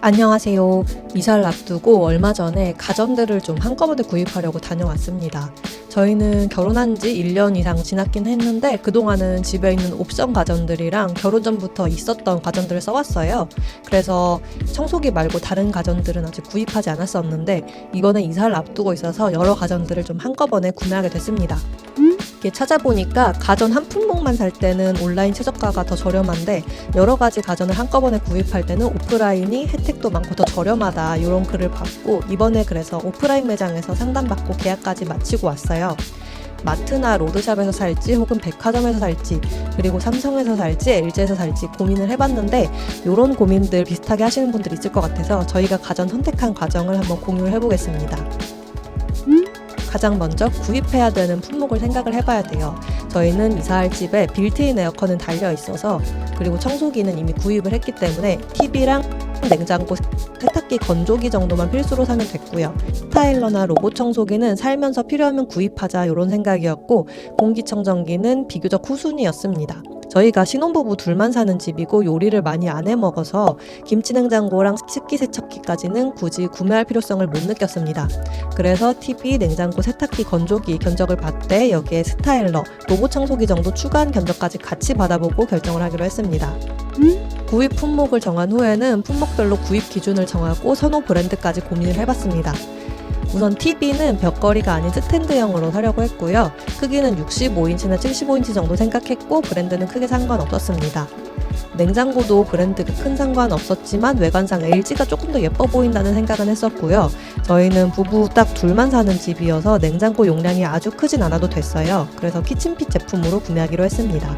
안녕하세요. 이사를 앞두고 얼마 전에 가전들을 좀 한꺼번에 구입하려고 다녀왔습니다. 저희는 결혼한 지 1년 이상 지났긴 했는데 그동안은 집에 있는 옵션 가전들이랑 결혼 전부터 있었던 가전들을 써왔어요. 그래서 청소기 말고 다른 가전들은 아직 구입하지 않았었는데 이번에 이사를 앞두고 있어서 여러 가전들을 좀 한꺼번에 구매하게 됐습니다. 이렇게 찾아보니까 가전 한 품목만 살 때는 온라인 최저가가 더 저렴한데 여러 가지 가전을 한꺼번에 구입할 때는 오프라인이 혜택도 많고 더 저렴하다 이런 글을 봤고 이번에 그래서 오프라인 매장에서 상담받고 계약까지 마치고 왔어요. 마트나 로드샵에서 살지 혹은 백화점에서 살지 그리고 삼성에서 살지 LG에서 살지 고민을 해봤는데 이런 고민들 비슷하게 하시는 분들이 있을 것 같아서 저희가 가전 선택한 과정을 한번 공유를 해보겠습니다. 가장 먼저 구입해야 되는 품목을 생각을 해봐야 돼요. 저희는 이사할 집에 빌트인 에어컨은 달려 있어서 그리고 청소기는 이미 구입을 했기 때문에 TV랑 냉장고, 세탁기, 건조기 정도만 필수로 사면 됐고요. 스타일러나 로봇 청소기는 살면서 필요하면 구입하자 이런 생각이었고 공기청정기는 비교적 후순위였습니다. 저희가 신혼부부 둘만 사는 집이고 요리를 많이 안 해먹어서 김치냉장고랑 식기세척기까지는 굳이 구매할 필요성을 못 느꼈습니다. 그래서 TV, 냉장고, 세탁기, 건조기 견적을 받되 여기에 스타일러, 로봇 청소기 정도 추가한 견적까지 같이 받아보고 결정을 하기로 했습니다. 구입 품목을 정한 후에는 품목별로 구입 기준을 정하고 선호 브랜드까지 고민을 해봤습니다. 우선 TV는 벽걸이가 아닌 스탠드형으로 사려고 했고요. 크기는 65인치나 75인치 정도 생각했고 브랜드는 크게 상관없었습니다. 냉장고도 브랜드가 큰 상관없었지만 외관상 LG가 조금 더 예뻐 보인다는 생각은 했었고요. 저희는 부부 딱 둘만 사는 집이어서 냉장고 용량이 아주 크진 않아도 됐어요. 그래서 키친핏 제품으로 구매하기로 했습니다.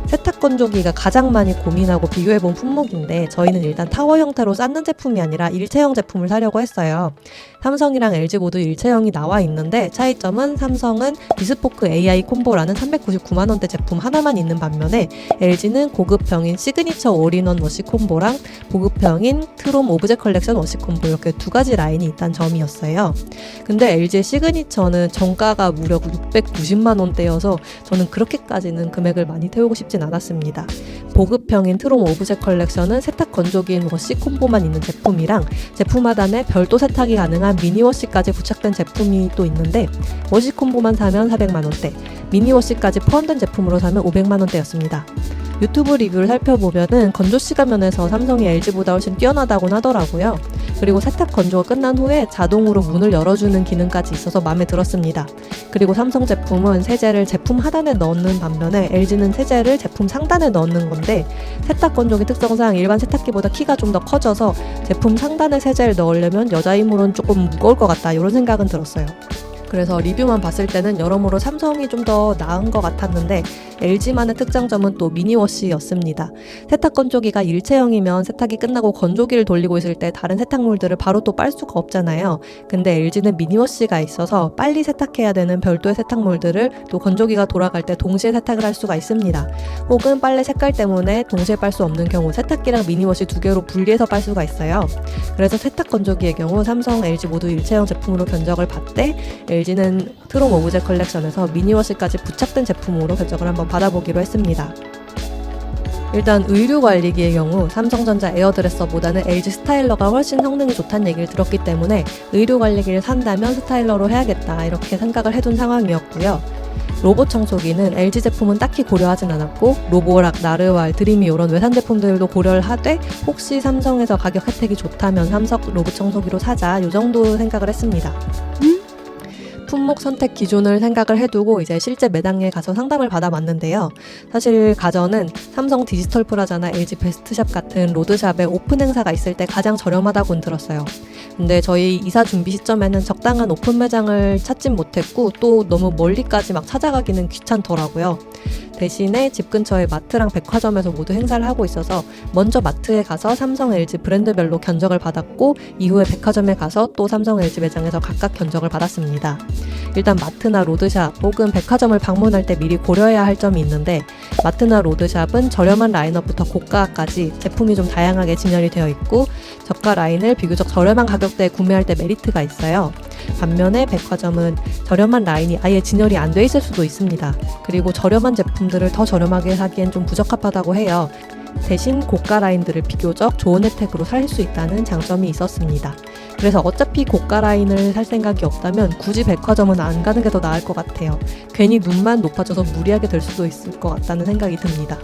세탁 건조기가 가장 많이 고민하고 비교해본 품목인데 저희는 일단 타워 형태로 쌓는 제품이 아니라 일체형 제품을 사려고 했어요. 삼성이랑 LG 모두 일체형이 나와 있는데 차이점은 삼성은 비스포크 AI 콤보라는 399만원대 제품 하나만 있는 반면에 LG는 고급형인 시그니처 올인원 워시 콤보랑 보급형인 트롬 오브제 컬렉션 워시 콤보 이렇게 두 가지 라인이 있다는 점이었어요. 근데 LG의 시그니처는 정가가 무려 690만원대여서 저는 그렇게까지는 금액을 많이 태우고 싶진 않았습니다. 보급형인 트롬 오브제 컬렉션은 세탁 건조기인 워시 콤보만 있는 제품이랑 제품 하단에 별도 세탁이 가능한 미니워시까지 부착된 제품이 또 있는데 워시 콤보만 사면 400만원대, 미니워시까지 포함된 제품으로 사면 500만원대였습니다. 유튜브 리뷰를 살펴보면은 건조 시간 면에서 삼성이 LG보다 훨씬 뛰어나다곤 하더라고요. 그리고 세탁 건조가 끝난 후에 자동으로 문을 열어주는 기능까지 있어서 마음에 들었습니다. 그리고 삼성 제품은 세제를 제품 하단에 넣는 반면에 LG는 세제를 제품 상단에 넣는 건데 세탁 건조기 특성상 일반 세탁기보다 키가 좀 더 커져서 제품 상단에 세제를 넣으려면 여자 힘으로는 조금 무거울 것 같다 이런 생각은 들었어요. 그래서 리뷰만 봤을 때는 여러모로 삼성이 좀 더 나은 것 같았는데 LG만의 특장점은 또 미니워시였습니다. 세탁 건조기가 일체형이면 세탁이 끝나고 건조기를 돌리고 있을 때 다른 세탁물들을 바로 또 빨 수가 없잖아요. 근데 LG는 미니워시가 있어서 빨리 세탁해야 되는 별도의 세탁물들을 또 건조기가 돌아갈 때 동시에 세탁을 할 수가 있습니다. 혹은 빨래 색깔 때문에 동시에 빨 수 없는 경우 세탁기랑 미니워시 두 개로 분리해서 빨 수가 있어요. 그래서 세탁 건조기의 경우 삼성, LG 모두 일체형 제품으로 견적을 받되 LG는 트롬 오브제 컬렉션에서 미니워시까지 부착된 제품으로 견적을 한번 받아보기로 했습니다. 일단 의류 관리기의 경우 삼성전자 에어드레서보다는 LG 스타일러가 훨씬 성능이 좋다는 얘기를 들었기 때문에 의류 관리기를 산다면 스타일러로 해야겠다 이렇게 생각을 해둔 상황이었고요. 로봇 청소기는 LG 제품은 딱히 고려하진 않았고 로보락, 나르왈, 드리미 이런 외산 제품들도 고려를 하되 혹시 삼성에서 가격 혜택이 좋다면 삼성 로봇 청소기로 사자 이 정도 생각을 했습니다. 품목 선택 기준을 생각을 해두고 이제 실제 매장에 가서 상담을 받아봤는데요. 사실 가전은 삼성 디지털 프라자나 LG 베스트샵 같은 로드샵에 오픈 행사가 있을 때 가장 저렴하다고는 들었어요. 근데 저희 이사 준비 시점에는 적당한 오픈 매장을 찾진 못했고 또 너무 멀리까지 막 찾아가기는 귀찮더라고요. 대신에 집 근처에 마트랑 백화점에서 모두 행사를 하고 있어서 먼저 마트에 가서 삼성, LG 브랜드별로 견적을 받았고 이후에 백화점에 가서 또 삼성, LG 매장에서 각각 견적을 받았습니다. 일단 마트나 로드샵 혹은 백화점을 방문할 때 미리 고려해야 할 점이 있는데 마트나 로드샵은 저렴한 라인업부터 고가까지 제품이 좀 다양하게 진열이 되어 있고 저가 라인을 비교적 저렴한 가격대에 구매할 때 메리트가 있어요. 반면에 백화점은 저렴한 라인이 아예 진열이 안 돼 있을 수도 있습니다. 그리고 저렴한 제품들을 더 저렴하게 사기엔 좀 부적합하다고 해요. 대신 고가 라인들을 비교적 좋은 혜택으로 살 수 있다는 장점이 있었습니다. 그래서 어차피 고가 라인을 살 생각이 없다면 굳이 백화점은 안 가는 게 더 나을 것 같아요. 괜히 눈만 높아져서 무리하게 될 수도 있을 것 같다는 생각이 듭니다.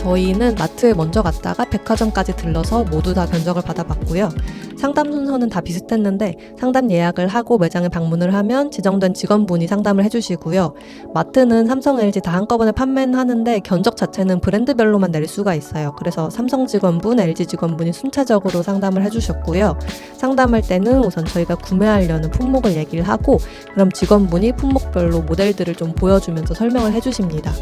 저희는 마트에 먼저 갔다가 백화점까지 들러서 모두 다 견적을 받아봤고요. 상담 순서는 다 비슷했는데 상담 예약을 하고 매장에 방문을 하면 지정된 직원분이 상담을 해주시고요. 마트는 삼성, LG 다 한꺼번에 판매는 하는데 견적 자체는 브랜드별로만 낼 수가 있어요. 그래서 삼성 직원분, LG 직원분이 순차적으로 상담을 해주셨고요. 상담할 때는 우선 저희가 구매하려는 품목을 얘기를 하고 그럼 직원분이 품목별로 모델들을 좀 보여주면서 설명을 해주십니다.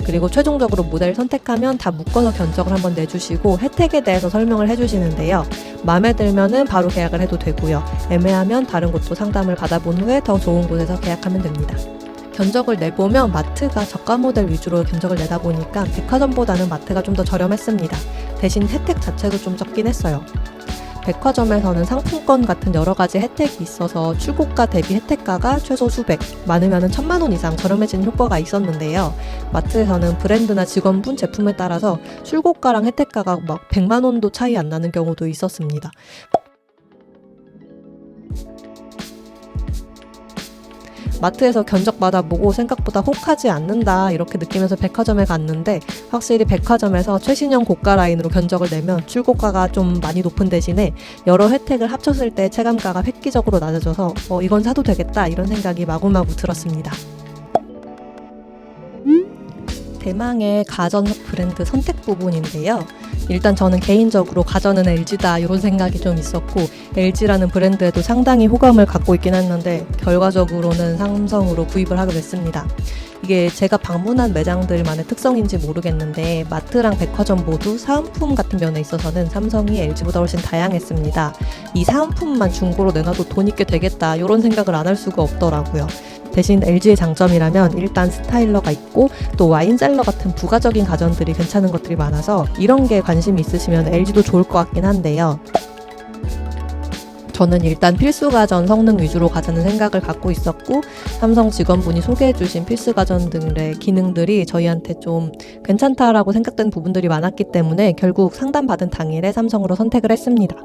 그리고 최종적으로 모델 선택하면 다 묶어서 견적을 한번 내주시고 혜택에 대해서 설명을 해주시는데요. 마음에 들면은 바로 계약을 해도 되고요. 애매하면 다른 곳도 상담을 받아본 후에 더 좋은 곳에서 계약하면 됩니다. 견적을 내보면 마트가 저가 모델 위주로 견적을 내다 보니까 백화점보다는 마트가 좀 더 저렴했습니다. 대신 혜택 자체도 좀 적긴 했어요. 백화점에서는 상품권 같은 여러 가지 혜택이 있어서 출고가 대비 혜택가가 최소 수백, 많으면 1,000만 원 이상 저렴해지는 효과가 있었는데요. 마트에서는 브랜드나 직원분 제품에 따라서 출고가랑 혜택가가 막 100만 원도 차이 안 나는 경우도 있었습니다. 마트에서 견적 받아보고 생각보다 혹하지 않는다 이렇게 느끼면서 백화점에 갔는데 확실히 백화점에서 최신형 고가 라인으로 견적을 내면 출고가가 좀 많이 높은 대신에 여러 혜택을 합쳤을 때 체감가가 획기적으로 낮아져서 이건 사도 되겠다 이런 생각이 마구마구 들었습니다. 대망의 가전 브랜드 선택 부분인데요. 일단 저는 개인적으로 가전은 LG다 이런 생각이 좀 있었고 LG라는 브랜드에도 상당히 호감을 갖고 있긴 했는데 결과적으로는 삼성으로 구입을 하게 됐습니다. 이게 제가 방문한 매장들만의 특성인지 모르겠는데 마트랑 백화점 모두 사은품 같은 면에 있어서는 삼성이 LG보다 훨씬 다양했습니다. 이 사은품만 중고로 내놔도 돈이 꽤 되겠다 이런 생각을 안 할 수가 없더라고요. 대신 LG의 장점이라면 일단 스타일러가 있고 또 와인셀러 같은 부가적인 가전들이 괜찮은 것들이 많아서 이런 게 관심이 있으시면 LG도 좋을 것 같긴 한데요. 저는 일단 필수 가전 성능 위주로 가자는 생각을 갖고 있었고 삼성 직원분이 소개해주신 필수 가전들의 기능들이 저희한테 좀 괜찮다라고 생각된 부분들이 많았기 때문에 결국 상담받은 당일에 삼성으로 선택을 했습니다.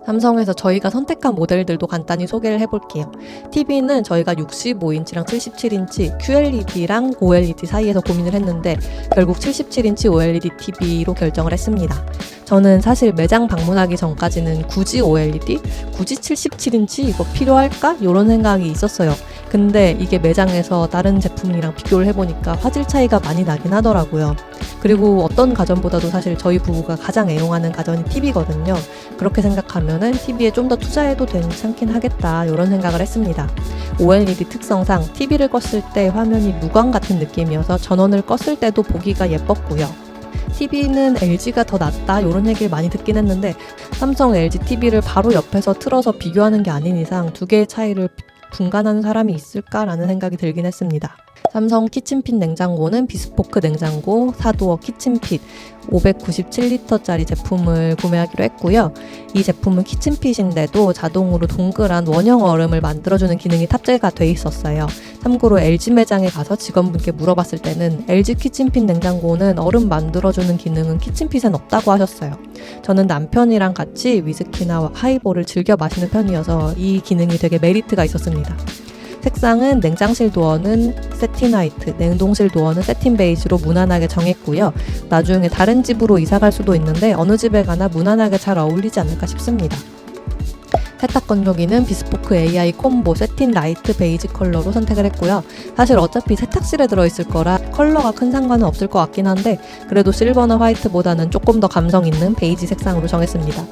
삼성에서 저희가 선택한 모델들도 간단히 소개를 해볼게요. TV는 저희가 65인치랑 77인치, QLED랑 OLED 사이에서 고민을 했는데 결국 77인치 OLED TV로 결정을 했습니다. 저는 사실 매장 방문하기 전까지는 굳이 OLED? 굳이 77인치 이거 필요할까? 이런 생각이 있었어요. 근데 이게 매장에서 다른 제품이랑 비교를 해보니까 화질 차이가 많이 나긴 하더라고요. 그리고 어떤 가전보다도 사실 저희 부부가 가장 애용하는 가전이 TV거든요. 그렇게 생각하면은 TV에 좀 더 투자해도 괜찮긴 하겠다 이런 생각을 했습니다. OLED 특성상 TV를 껐을 때 화면이 무광 같은 느낌이어서 전원을 껐을 때도 보기가 예뻤고요. TV는 LG가 더 낫다 이런 얘기를 많이 듣긴 했는데 삼성 LG TV를 바로 옆에서 틀어서 비교하는 게 아닌 이상 두 개의 차이를 분간하는 사람이 있을까라는 생각이 들긴 했습니다. 삼성 키친핏 냉장고는 비스포크 냉장고 4도어 키친핏 597리터짜리 제품을 구매하기로 했고요. 이 제품은 키친핏인데도 자동으로 동그란 원형 얼음을 만들어주는 기능이 탑재가 돼 있었어요. 참고로 LG 매장에 가서 직원분께 물어봤을 때는 LG 키친핏 냉장고는 얼음 만들어주는 기능은 키친핏엔 없다고 하셨어요. 저는 남편이랑 같이 위스키나 하이볼을 즐겨 마시는 편이어서 이 기능이 되게 메리트가 있었습니다. 색상은 냉장실 도어는 세틴 화이트, 냉동실 도어는 세틴 베이지로 무난하게 정했고요. 나중에 다른 집으로 이사갈 수도 있는데 어느 집에 가나 무난하게 잘 어울리지 않을까 싶습니다. 세탁 건조기는 비스포크 AI 콤보 세틴 라이트 베이지 컬러로 선택을 했고요. 사실 어차피 세탁실에 들어있을 거라 컬러가 큰 상관은 없을 것 같긴 한데 그래도 실버나 화이트보다는 조금 더 감성 있는 베이지 색상으로 정했습니다.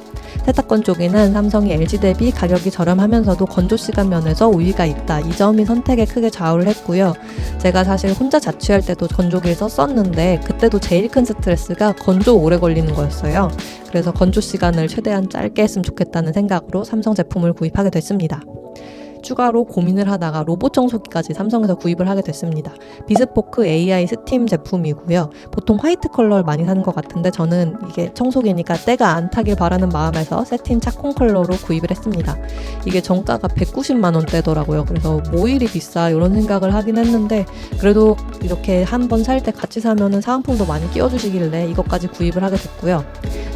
세탁 건조기는 삼성이 LG 대비 가격이 저렴하면서도 건조 시간 면에서 우위가 있다. 이 점이 선택에 크게 좌우를 했고요. 제가 사실 혼자 자취할 때도 건조기를 썼었는데 그때도 제일 큰 스트레스가 건조 오래 걸리는 거였어요. 그래서 건조 시간을 최대한 짧게 했으면 좋겠다는 생각으로 삼성 제품을 구입하게 됐습니다. 추가로 고민을 하다가 로봇 청소기까지 삼성에서 구입을 하게 됐습니다. 비스포크 AI 스팀 제품이고요. 보통 화이트 컬러를 많이 사는 것 같은데 저는 이게 청소기니까 때가 안 타길 바라는 마음에서 세틴 차콩 컬러로 구입을 했습니다. 이게 정가가 190만 원대더라고요. 그래서 뭐 이리 비싸 이런 생각을 하긴 했는데 그래도 이렇게 한번 살 때 같이 사면은 사은품도 많이 끼워주시길래 이것까지 구입을 하게 됐고요.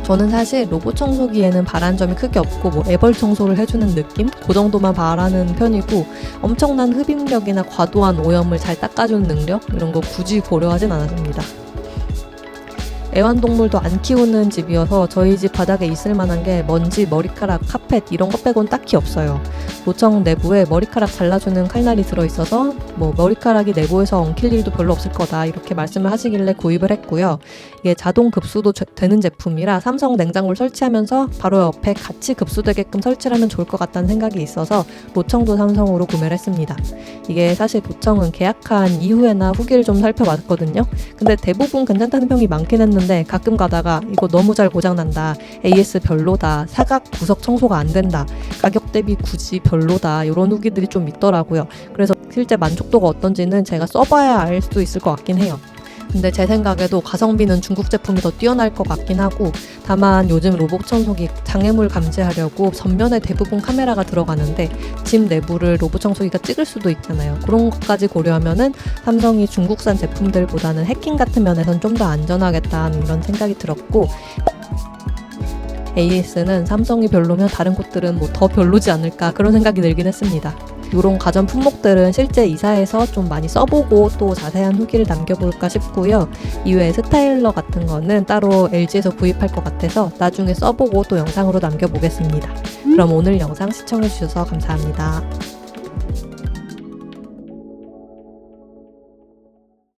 저는 사실 로봇 청소기에는 바라는 점이 크게 없고 뭐 애벌 청소를 해주는 느낌? 그 정도만 바라는 편이고 엄청난 흡입력이나 과도한 오염을 잘 닦아주는 능력? 이런 거 굳이 고려하진 않았습니다. 애완동물도 안 키우는 집이어서 저희 집 바닥에 있을 만한 게 먼지, 머리카락, 카펫 이런 것 빼곤 딱히 없어요. 로청 내부에 머리카락 잘라주는 칼날이 들어있어서 뭐 머리카락이 내부에서 엉킬 일도 별로 없을 거다 이렇게 말씀을 하시길래 구입을 했고요. 이게 자동 급수도 되는 제품이라 삼성 냉장고를 설치하면서 바로 옆에 같이 급수되게끔 설치를 하면 좋을 것 같다는 생각이 있어서 로청도 삼성으로 구매를 했습니다. 이게 사실 로청은 계약한 이후에나 후기를 좀 살펴봤거든요. 근데 대부분 괜찮다는 평이 많긴 했는데 가끔 가다가 이거 너무 잘 고장난다, AS 별로다, 사각 구석 청소가 안 된다, 가격 대비 굳이 별로다 이런 후기들이 좀 있더라고요. 그래서 실제 만족도가 어떤지는 제가 써봐야 알 수 있을 것 같긴 해요. 근데 제 생각에도 가성비는 중국 제품이 더 뛰어날 것 같긴 하고 다만 요즘 로봇 청소기 장애물 감지하려고 전면에 대부분 카메라가 들어가는데 집 내부를 로봇 청소기가 찍을 수도 있잖아요. 그런 것까지 고려하면은 삼성이 중국산 제품들보다는 해킹 같은 면에선 좀 더 안전하겠다는 이런 생각이 들었고 AS는 삼성이 별로면 다른 곳들은 뭐 더 별로지 않을까 그런 생각이 들긴 했습니다. 이런 가전 품목들은 실제 이사해서 좀 많이 써보고 또 자세한 후기를 남겨볼까 싶고요. 이외에 스타일러 같은 거는 따로 LG에서 구입할 것 같아서 나중에 써보고 또 영상으로 남겨보겠습니다. 그럼 오늘 영상 시청해주셔서 감사합니다.